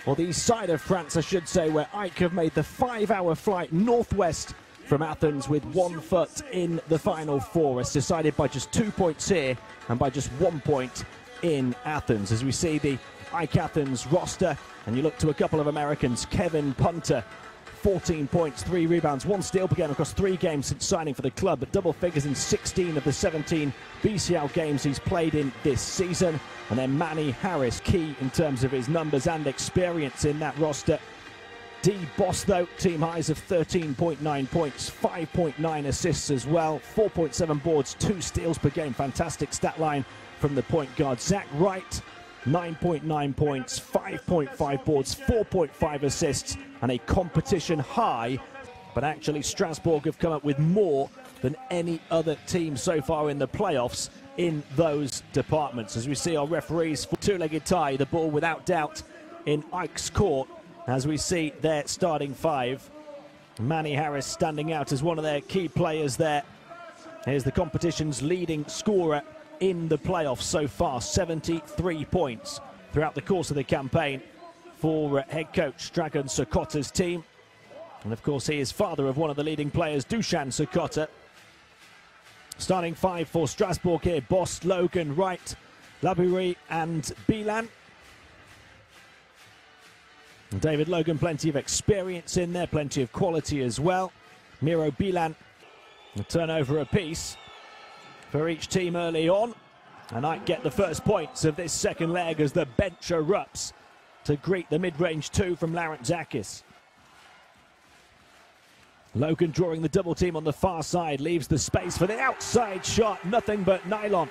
or the east side of France, I should say, where AEK have made the 5-hour flight northwest from Athens with 1 foot in the Final Four. It's decided by just 2 points here and by just 1 point in Athens. As we see the AEK Athens roster, and you look to a couple of Americans, Kevin Punter, 14 points, 3 rebounds, 1 steal per game across 3 games since signing for the club, but double figures in 16 of the 17 BCL games he's played in this season. And then Manny Harris, key in terms of his numbers and experience in that roster. Bost, though, team highs of 13.9 points, 5.9 assists as well, 4.7 boards, 2 steals per game. Fantastic stat line from the point guard. Zach Rait, 9.9 points, 5.5 boards, 4.5 assists, and a competition high. But actually, Strasbourg have come up with more than any other team so far in the playoffs in those departments. As we see our referees for two-legged tie, the ball without doubt in AEK's court. As we see their starting 5, Manny Harris standing out as one of their key players there. Here's the competition's leading scorer in the playoffs so far, 73 points throughout the course of the campaign for head coach Dragan Sakota's team. And of course, he is father of one of the leading players, Dusan Sakota. Starting 5 for Strasbourg here: Bost, Logan, Rait, La'Beri and Bielan. David Logan, plenty of experience in there, plenty of quality as well. Miro Bielan, a turnover apiece for each team early on. And I get the first points of this second leg as the bench erupts to greet the mid-range 2 from Lαρεντζάκης. Logan drawing the double team on the far side, leaves the space for the outside shot, nothing but nylon.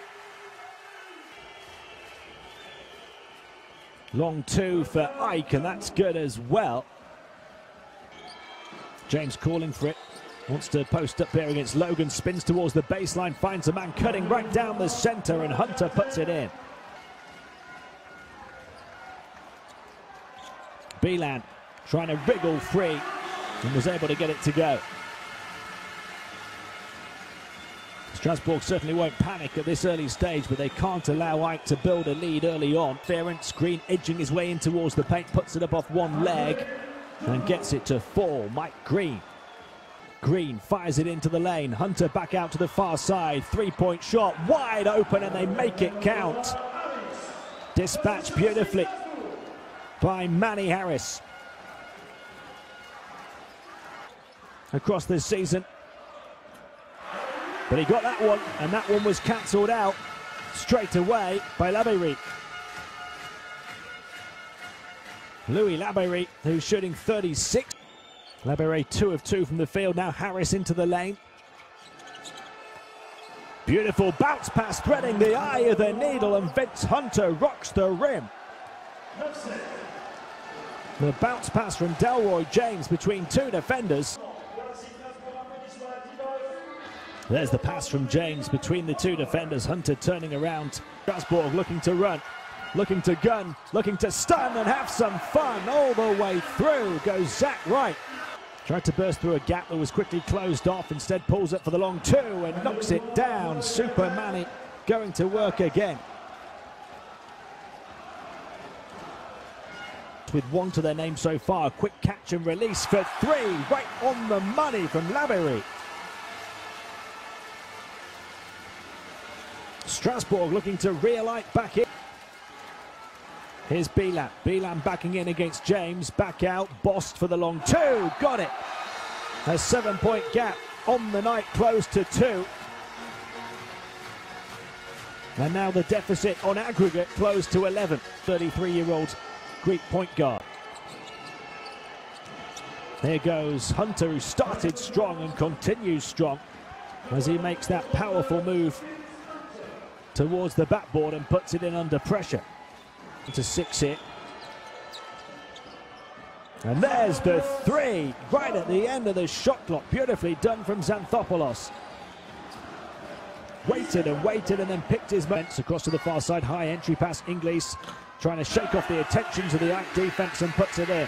Long 2 for AEK, and that's good as well. James calling for it, wants to post up here against Logan, spins towards the baseline, finds a man cutting right down the center, and Hunter puts it in. Bielan trying to wriggle free and was able to get it to go. Strasbourg certainly won't panic at this early stage, but they can't allow AEK to build a lead early on. Interference, Γκριν edging his way in towards the paint, puts it up off one leg and gets it to fall. Mike Γκριν. Γκριν fires it into the lane. Hunter back out to the far side. 3-point shot, wide open, and they make it count. Dispatched beautifully by Manny Harris. Across this season. But he got that one, and that one was cancelled out straight away by La'Beri. Louis La'Beri, who's shooting 36. La'Beri 2 of 2 from the field. Now Harris into the lane. Beautiful bounce pass, threading the eye of the needle, and Vince Hunter rocks the rim. The bounce pass from Delroy James between 2 defenders. There's the pass from James between the 2 defenders. Hunter turning around. Strasbourg looking to run, looking to gun, looking to stun and have some fun. All the way through goes Zach Rait. Tried to burst through a gap that was quickly closed off. Instead pulls up for the long 2 and knocks it down. Super Manny going to work again. With 1 to their name so far. Quick catch and release for 3. Right on the money from La'Beri. Strasbourg looking to reel AEK back in. Here's Bielan. Bielan backing in against James. Back out. Bost for the long 2. Got it. A 7-point gap on the night, close to 2. And now the deficit on aggregate close to 11. 33-year-old Greek point guard. There goes Hunter, who started strong and continues strong as he makes that powerful move towards the backboard and puts it in under pressure. To 6 here. And there's the 3 right at the end of the shot clock. Beautifully done from Ξανθόπουλος. Waited and then picked his moments across to the far side. High entry pass, Ínγκλις trying to shake off the attentions of the AEK defense and puts it in.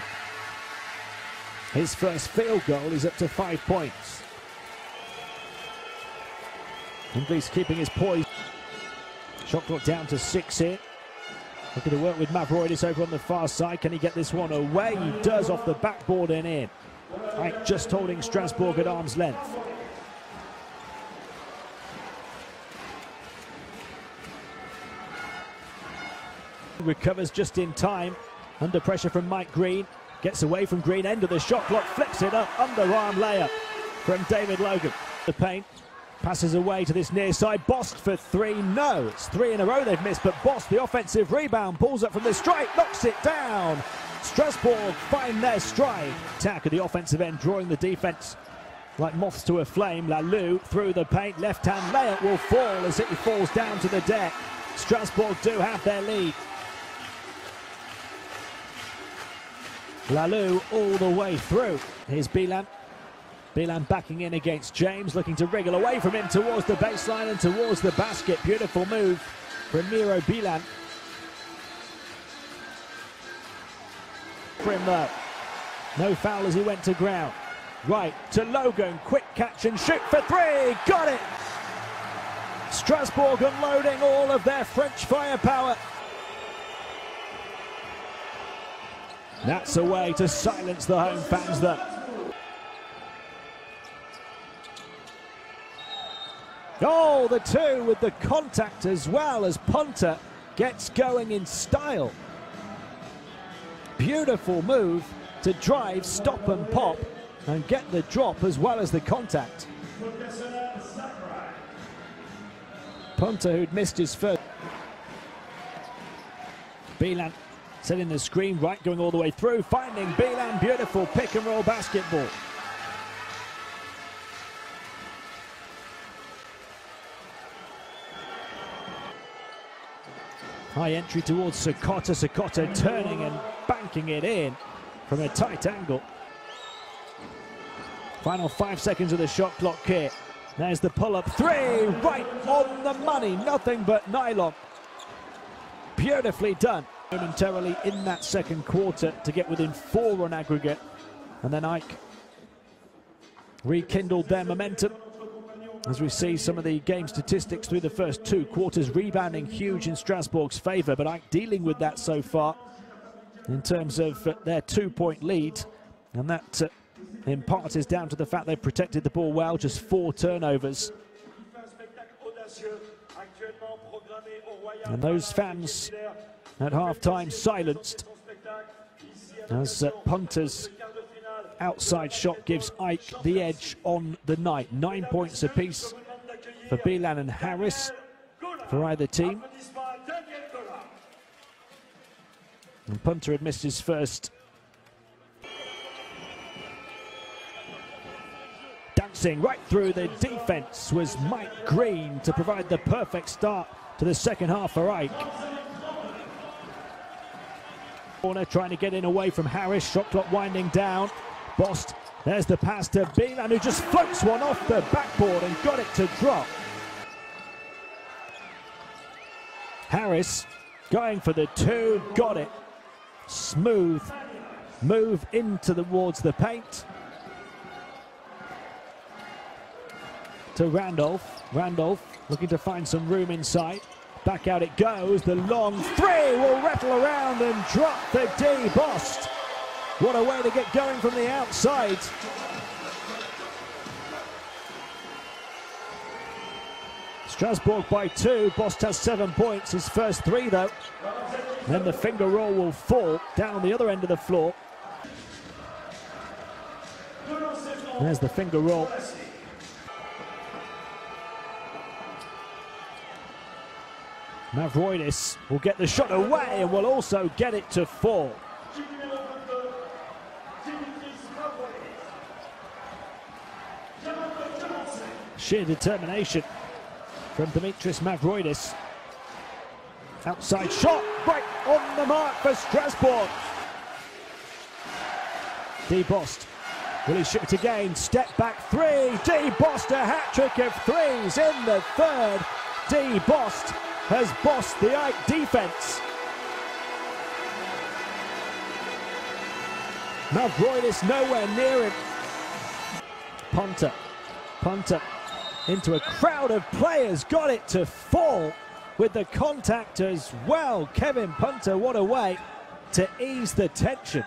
His first field goal is up to 5 points. Ínγκλις keeping his poise. Shot clock down to 6 here. Looking to work with Mαυροειδής over on the far side. Can he get this one away? He does, off the backboard and in. Ike just holding Strasbourg at arm's length. Recovers just in time. Under pressure from Mike Γκριν. Gets away from Γκριν, end of the shot clock, flicks it up, underarm layup from David Λόγκαν. The paint, passes away to this near side, Bost for three, no, it's three in a row they've missed, but Bost, the offensive rebound, pulls up from the strike, knocks it down. Strasbourg find their stride. Attack at the offensive end, drawing the defense like moths to a flame. Leloop through the paint, left-hand layup will fall as it falls down to the deck. Strasbourg do have their lead. Leloop all the way through. Here's Bιλάν. Bιλán backing in against Τζέιμς, looking to wriggle away from him towards the baseline and towards the basket. Beautiful move from Miro Bιλán. For him though. No foul as he went to ground. Right to Λόγκαν, quick catch and shoot for three. Got it! Strasbourg unloading all of their French firepower. That's a way to silence the home fans though. Oh, the two with the contact as well as punter gets going in style. Beautiful move to drive, stop and pop and get the drop as well as the contact. Punter who'd missed his first. Bιλán setting the screen right, going all the way through, finding Bιλán, beautiful pick and roll basketball. High entry towards Sάκοτα, Sάκοta turning and banking it in from a tight angle. Final 5 seconds of the shot clock here. There's the pull-up three, right on the money, nothing but nylon. Beautifully done. Momentarily in that second quarter to get within 4 on aggregate, and then Ike rekindled their momentum. As we see some of the game statistics through the first 2 quarters, rebounding huge in Strasbourg's favour, but Ike dealing with that so far in terms of their 2-point lead, and that in part is down to the fact they've protected the ball well, just 4 turnovers. And those fans at half-time silenced as punter's outside shot gives Ike the edge on the night. 9 points apiece for Bιλάν and Hárís for either team. And punter had missed his first. Dancing right through the defense was Mike Γκριν to provide the perfect start to the second half for Ike. Corner trying to get in away from Hárís, shot clock winding down. Bost, there's the pass to Bιλán, who just floats one off the backboard and got it to drop. Hárís going for the 2, got it. Smooth move towards the paint. To Randolph looking to find some room inside. Back out it goes, the long three will rattle around and drop the D. Bost. What a way to get going from the outside. Strasbourg by 2, Bost has 7 points, his first 3 though. Then the finger roll will fall down the other end of the floor. There's the finger roll. Mαυροειδής will get the shot away and will also get it to fall. Sheer determination from Dimitris Mαυροειδής. Outside shot, right on the mark for Strasbourg. D. Bost, will he shoot it again? Step back 3, D. Bost, a hat-trick of 3s in the third. D. Bost has bossed the Ike defense. Mαυροειδής nowhere near him. Punter into a crowd of players, got it to fall. with the contact as well. Kevin Punter, what a way to ease the tension.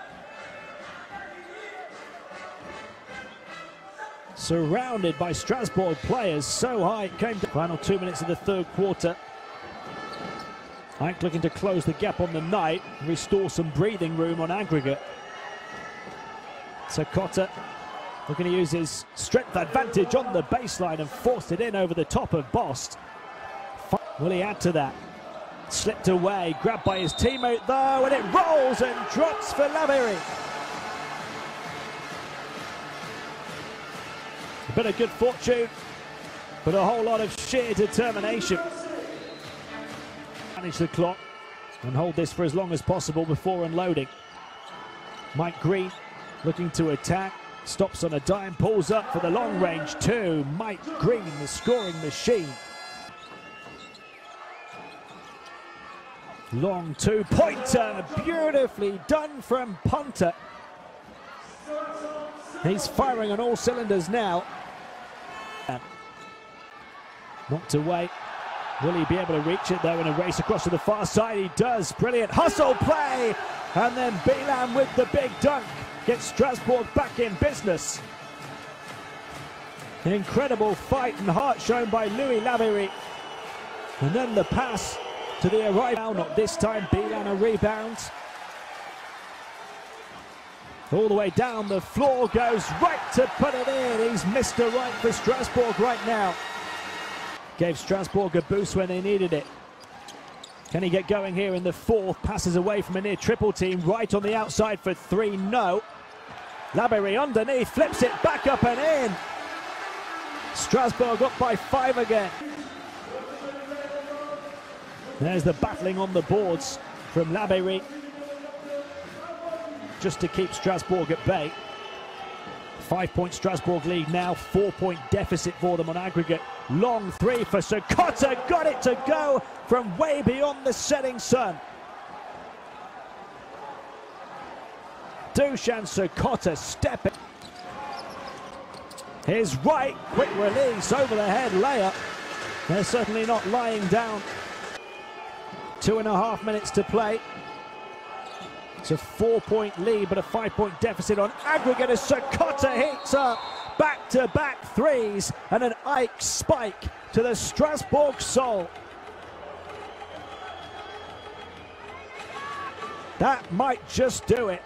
Surrounded by Strasbourg players, so high it came to final 2 minutes of the third quarter. Ike looking to close the gap on the night, restore some breathing room on aggregate. Sacota looking to use his strength advantage on the baseline and forced it in over the top of Bost. Will he add to that? Slipped away, grabbed by his teammate though, and it rolls and drops for Laberi. A bit of good fortune, but a whole lot of sheer determination. Manage the clock and hold this for as long as possible before unloading. Mike Green looking to attack, stops on a dime, pulls up for the long range two. Mike Green, the scoring machine. Long two-pointer, beautifully done from Punter. He's firing on all cylinders now. Knocked away. Will he be able to reach it though in a race across to the far side? He does. Brilliant hustle play. And then Bιλάν with the big dunk. Gets Strasbourg back in business. An incredible fight and heart shown by Louis Labery. And then the pass to the arrival. Not this time. Bιλán a rebound. All the way down the floor goes right to put it in. He's Mr. Right for Strasbourg right now. Gave Strasbourg a boost when they needed it. Can he get going here in the fourth? Passes away from a near triple team. Right on the outside for three. No. Laberi underneath. Flips it back up and in. Strasbourg up by 5 again. There's the battling on the boards from Laberi. Just to keep Strasbourg at bay. 5-point Strasbourg lead now, 4-point deficit for them on aggregate. Long three for Sacota, got it to go from way beyond the setting sun. Dusan Sacota stepping. Here's right, quick release, over the head layup. They're certainly not lying down. 2.5 minutes to play. It's a 4-point lead, but a 5-point deficit on aggregate as Sacota hits up back-to-back threes and an Ike spike to the Strasbourg soul. That might just do it.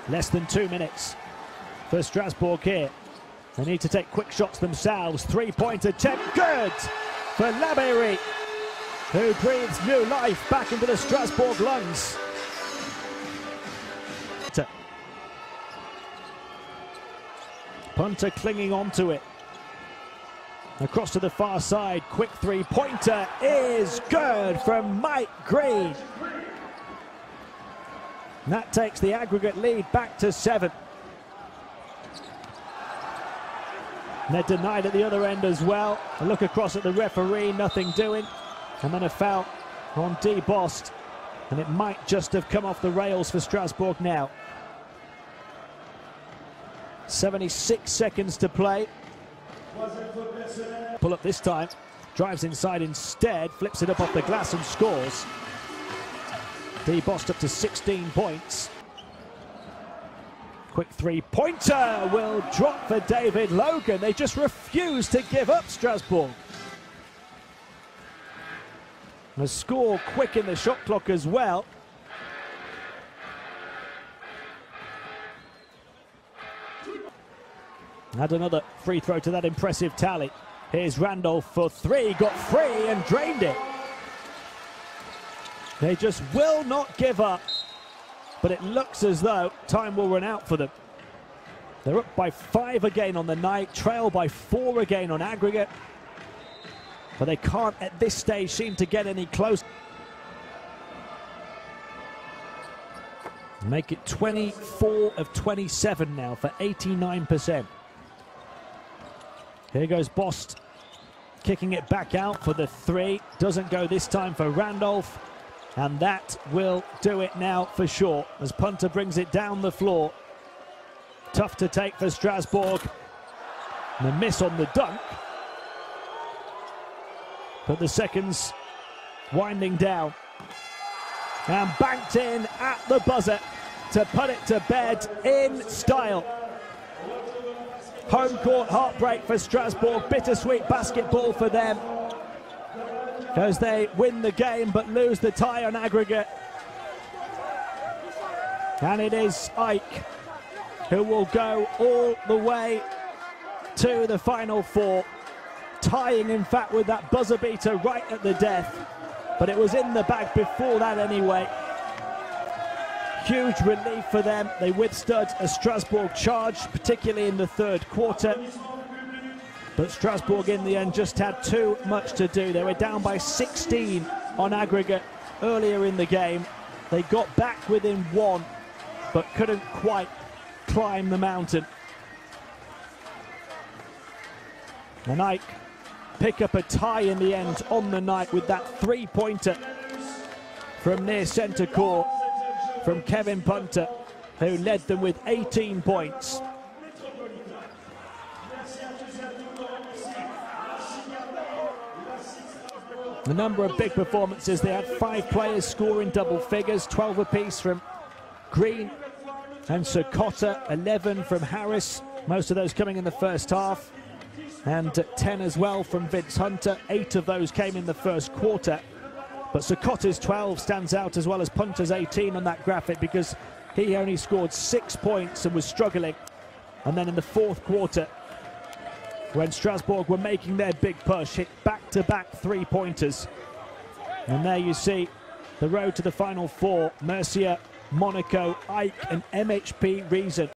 Less than 2 minutes for Strasbourg here. They need to take quick shots themselves. 3-point attempt, good for Laberi, who breathes new life back into the Strasbourg lungs. Punter clinging onto it. Across to the far side, quick three-pointer is good from Mike Green. That takes the aggregate lead back to 7. And they're denied at the other end as well. A look across at the referee, nothing doing. And then a foul on D. Bost. And it might just have come off the rails for Strasbourg now. 76 seconds to play. Pull up this time. Drives inside instead. Flips it up off the glass and scores. D. Bost up to 16 points. Quick three-pointer will drop for David Logan. They just refuse to give up, Strasbourg. A score quick in the shot clock as well. Add another free throw to that impressive tally. Here's Randolph for three, got free and drained it. They just will not give up, but it looks as though time will run out for them. They're up by 5 again on the night, trail by 4 again on aggregate, but they can't at this stage seem to get any closer. Make it 24 of 27 now for 89%. Here goes Bost, kicking it back out for the three. Doesn't go this time for Randolph, and that will do it now for sure as Punter brings it down the floor. Tough to take for Strasbourg. And a miss on the dunk. But the seconds winding down. And banked in at the buzzer to put it to bed in style. Home court heartbreak for Strasbourg. Bittersweet basketball for them, as they win the game but lose the tie on aggregate. And it is Ike who will go all the way to the Final Four, tying in fact with that buzzer beater right at the death, but it was in the bag before that anyway. Huge relief for them. They withstood a Strasbourg charge, particularly in the third quarter, but Strasbourg in the end just had too much to do. They were down by 16 on aggregate earlier in the game. They got back within one, but couldn't quite climb the mountain. And Ike pick up a tie in the end on the night with that three-pointer from near centre court from Kevin Punter, who led them with 18 points. A number of big performances. They had 5 players scoring double figures, 12 apiece from Γκριν and Σάκοτα, 11 from Χάρις, most of those coming in the first half, and 10 as well from Vince Hunter. 8 of those came in the first quarter, but Sakota's 12 stands out as well as Punter's 18 on that graphic, because he only scored 6 points and was struggling. And then in the fourth quarter, when Strasbourg were making their big push, hit back-to-back three-pointers. And there you see the road to the Final Four. Mercier, Monaco, Ike and MHP Reason